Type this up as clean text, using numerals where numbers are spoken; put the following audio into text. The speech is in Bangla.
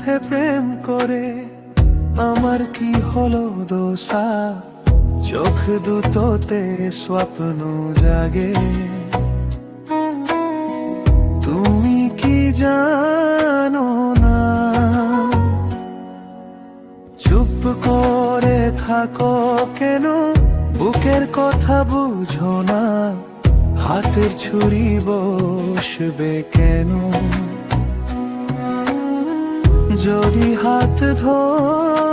সাথে প্রেম করে আমার কি হলো দোষা? চোখ দুটোতে স্বপ্ন জাগে, তুমি কি জানো না? চুপ করে থাকো কেন, বুকের কথা বুঝো না? হাতের ছুরি বসবে কেন? যদি হাত ধরে